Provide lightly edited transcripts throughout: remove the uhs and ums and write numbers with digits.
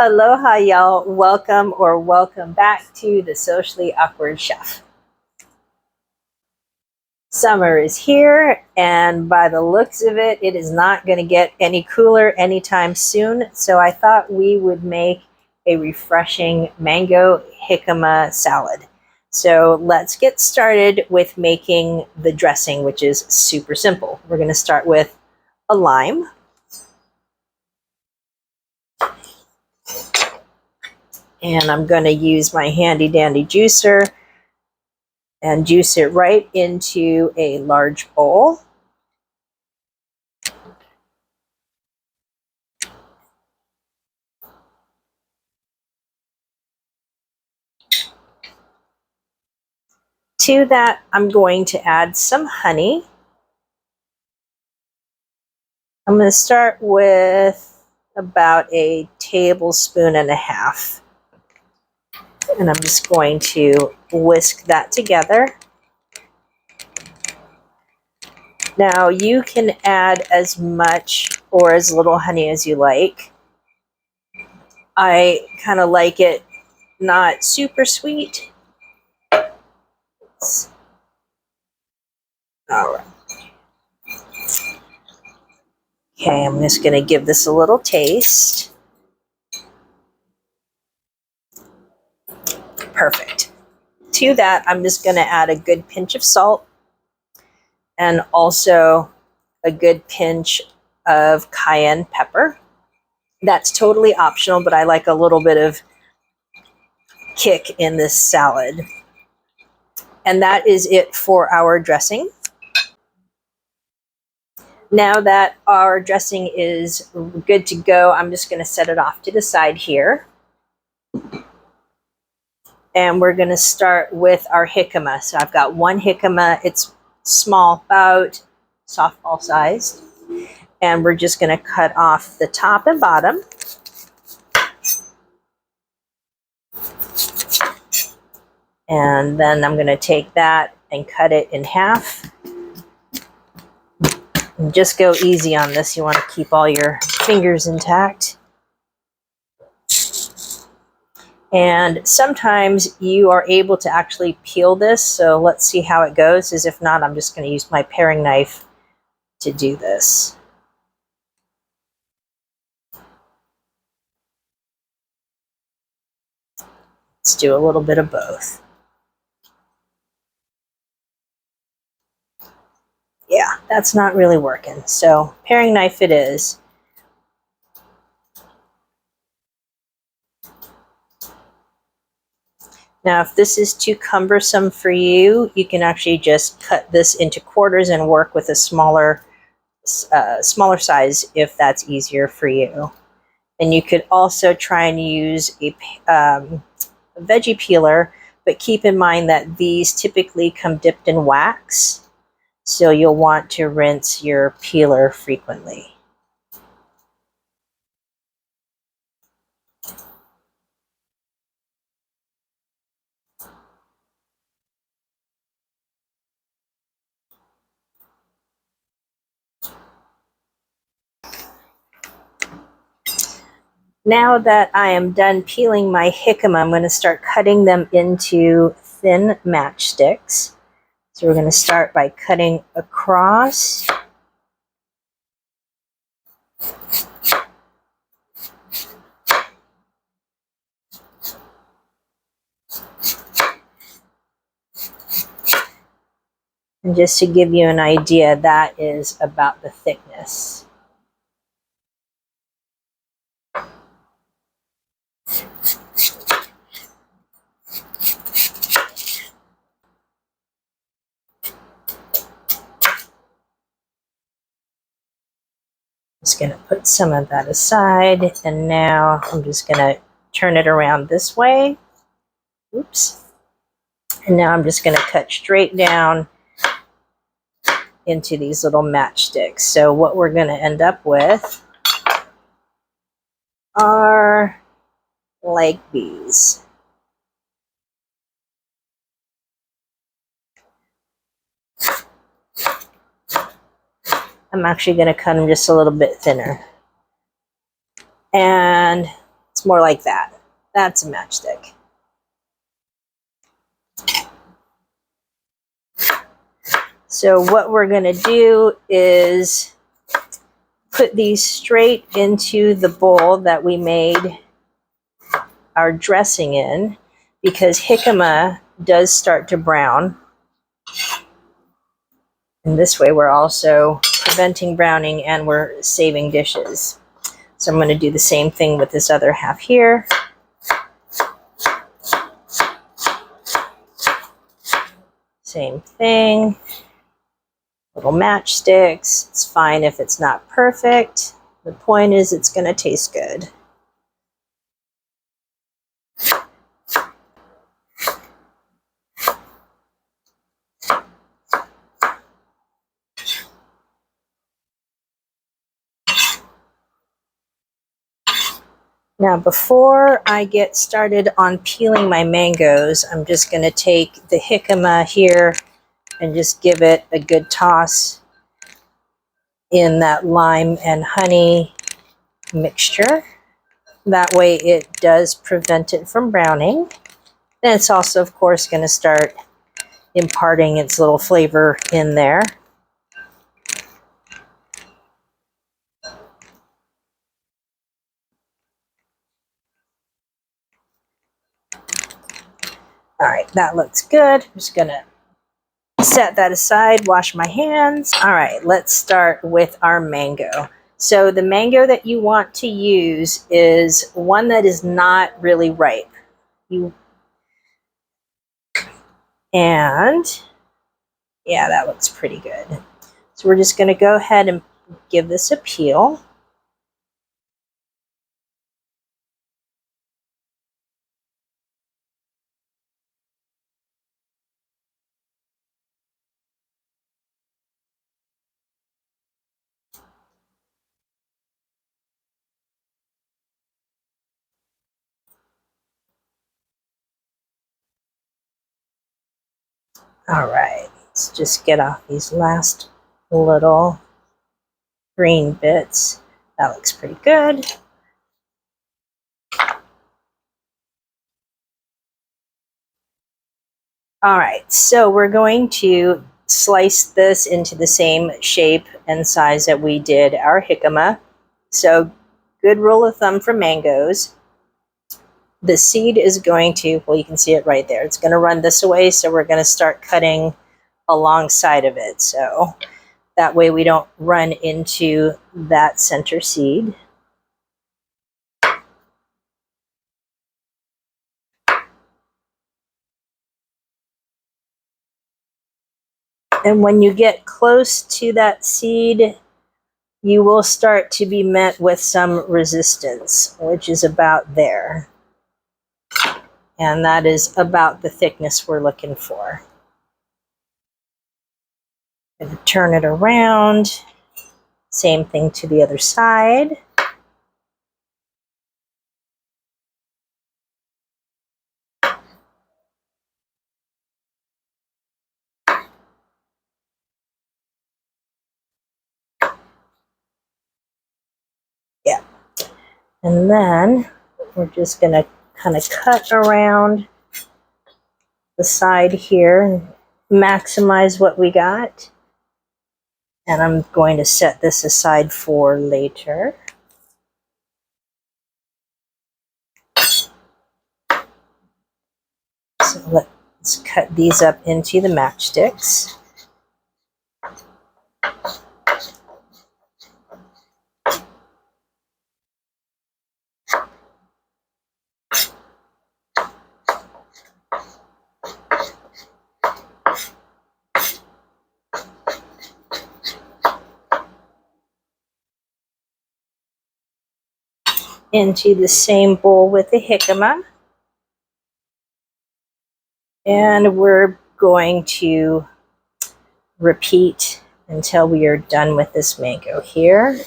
Aloha, y'all. Welcome back to the Socially Awkward Chef. Summer is here, and by the looks of it, it is not going to get any cooler anytime soon. So I thought we would make a refreshing mango jicama salad. So let's get started with making the dressing, which is super simple. We're going to start with a lime. And I'm going to use my handy dandy juicer and juice it right into a large bowl. To that, I'm going to add some honey. I'm going to start with about a tablespoon and a half. And I'm just going to whisk that together. Now you can add as much or as little honey as you like. I kind of like it not super sweet. All right. Okay, I'm just going to give this a little taste. Perfect. To that, I'm just going to add a good pinch of salt and also a good pinch of cayenne pepper. That's totally optional, but I like a little bit of kick in this salad. And that is it for our dressing. Now that our dressing is good to go, I'm just going to set it off to the side here. And we're going to start with our jicama. So I've got one jicama. It's small, about softball sized. And we're just going to cut off the top and bottom. And then I'm going to take that and cut it in half. And just go easy on this. You want to keep all your fingers intact. And sometimes you are able to actually peel this. So let's see how it goes. As if not, I'm just going to use my paring knife to do this. Let's do a little bit of both. Yeah, that's not really working. So paring knife it is. Now, if this is too cumbersome for you, you can actually just cut this into quarters and work with a smaller size if that's easier for you. And you could also try and use a veggie peeler, but keep in mind that these typically come dipped in wax, so you'll want to rinse your peeler frequently. Now that I am done peeling my jicama, I'm going to start cutting them into thin matchsticks. So we're going to start by cutting across. And just to give you an idea, that is about the thickness. Just going to put some of that aside, and now I'm just going to turn it around this way. Oops. And now I'm just going to cut straight down into these little matchsticks. So what we're going to end up with are like these. I'm actually going to cut them just a little bit thinner. And It's more like that. That's a matchstick. So what we're going to do is put these straight into the bowl that we made our dressing in, because jicama does start to brown. And this way we're also preventing browning and we're saving dishes. So I'm going to do the same thing with this other half here. Same thing. Little matchsticks. It's fine if it's not perfect. The point is it's going to taste good. Now, before I get started on peeling my mangoes, I'm just going to take the jicama here and just give it a good toss in that lime and honey mixture. That way it does prevent it from browning. And it's also, of course, going to start imparting its little flavor in there. All right, that looks good. I'm just going to set that aside, wash my hands. All right, let's start with our mango. So the mango that you want to use is one that is not really ripe. And yeah, that looks pretty good. So we're just going to go ahead and give this a peel. All right, let's just get off these last little green bits. That looks pretty good. All right, so we're going to slice this into the same shape and size that we did our jicama. So good rule of thumb for mangoes. The seed is going to, well, you can see it right there. It's going to run this way, so we're going to start cutting alongside of it. So that way we don't run into that center seed. And when you get close to that seed, you will start to be met with some resistance, which is about there. And that is about the thickness we're looking for. I'm going to turn it around. Same thing to the other side. Yeah. And then we're just going to kind of cut around the side here and maximize what we got. And I'm going to set this aside for later. So let's cut these up into the matchsticks. Into the same bowl with the jicama. And we're going to repeat until we are done with this mango here.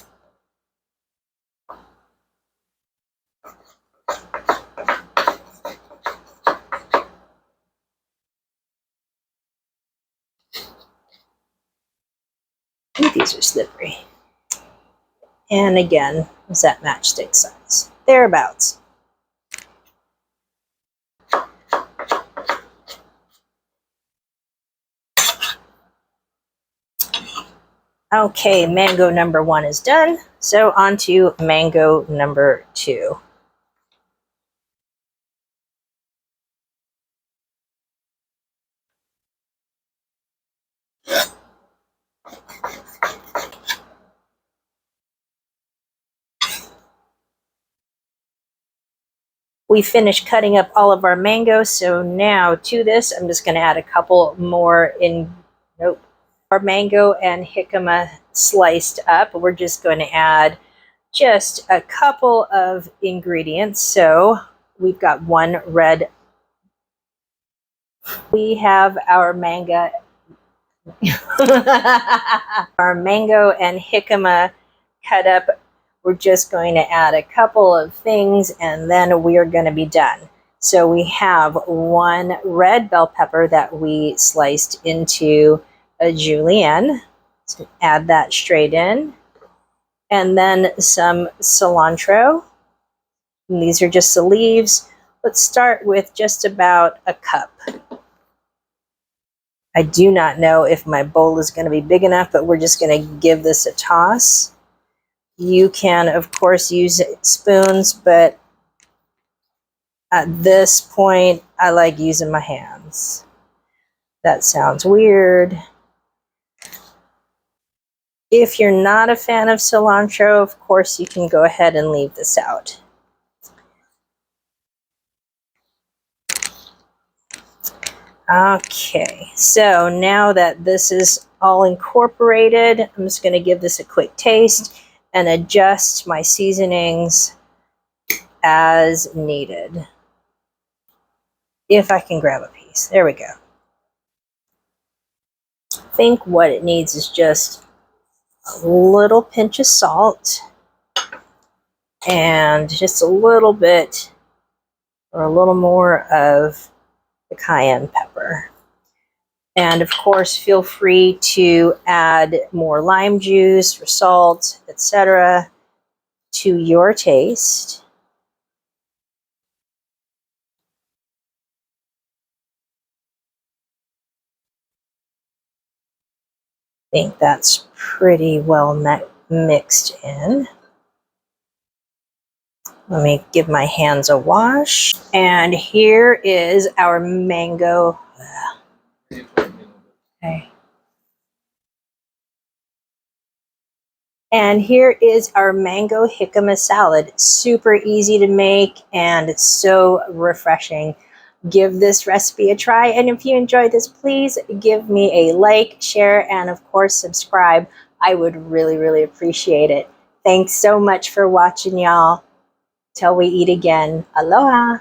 Ooh, these are slippery. And again, is that matchstick size? Thereabouts. Okay, mango number 1 is done. So on to mango number 2. We finished cutting up all of our mangoes, so now to this, I'm just going to add a couple more our mango and jicama sliced up. We're just going to add just a couple of ingredients. So we've got one red. We have our mango, our mango and jicama cut up. We're just going to add a couple of things and then we are going to be done. So we have one red bell pepper that we sliced into a julienne. So add that straight in. And then some cilantro. And these are just the leaves. Let's start with just about a cup. I do not know if my bowl is going to be big enough, but we're just going to give this a toss. You can, of course, use spoons, but at this point, I like using my hands. That sounds weird. If you're not a fan of cilantro, of course, you can go ahead and leave this out. Okay, so now that this is all incorporated, I'm just going to give this a quick taste and adjust my seasonings as needed. If I can grab a piece. There we go. I think what it needs is just a little pinch of salt and just a little bit or a little more of the cayenne pepper. And of course, feel free to add more lime juice or salt, etc. to your taste. I think that's pretty well mixed in. Let me give my hands a wash. And here is our mango. Okay. And here is our mango jicama salad. Super easy to make and it's so refreshing. Give this recipe a try. And if you enjoyed this, please give me a like, share, and of course, subscribe. I would really, really appreciate it. Thanks so much for watching, y'all. Till we eat again. Aloha.